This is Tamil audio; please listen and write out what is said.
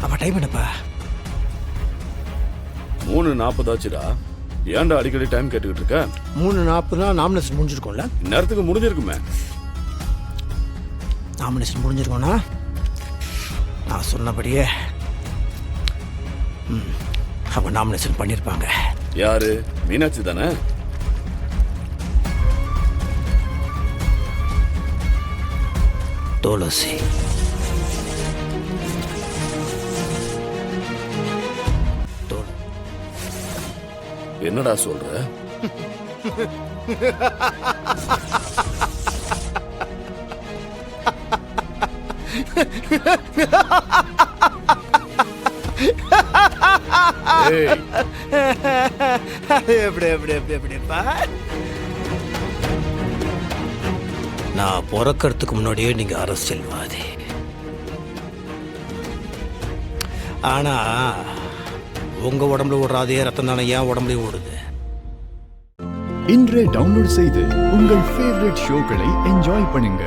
அப்ப டைம் என்னப்பா? 3:40 ஆச்சுடா. ஏன்டா அடிக்கடி டைம் கேட்டுக்கிட்டு இருக்க? 3:40 நாமினேஷன் முடிஞ்சிருக்கும்ல? இந்நேரத்துக்கு முடிஞ்சிருக்குமே. நாமினேஷன் முடிஞ்சிருக்கோன்னா நான் சொன்னபடியே அவங்க நாமினேஷன் பண்ணியிருப்பாங்க. யாரு? மீனாட்சி தானே? துளசி. என்னடா சொல்ற? எப்படிப்பா? நான் பிறக்கிறதுக்கு முன்னாடியே நீங்க அரசியல்வாதி. ஆனா உங்க உடம்புல ஓடுற அதே ரத்தம் தானே என் உடம்புலயும் ஓடுது. இன்றே டவுன்லோட் செய்து உங்கள் ஃபேவரட் ஷோக்களை என்ஜாய் பண்ணுங்க.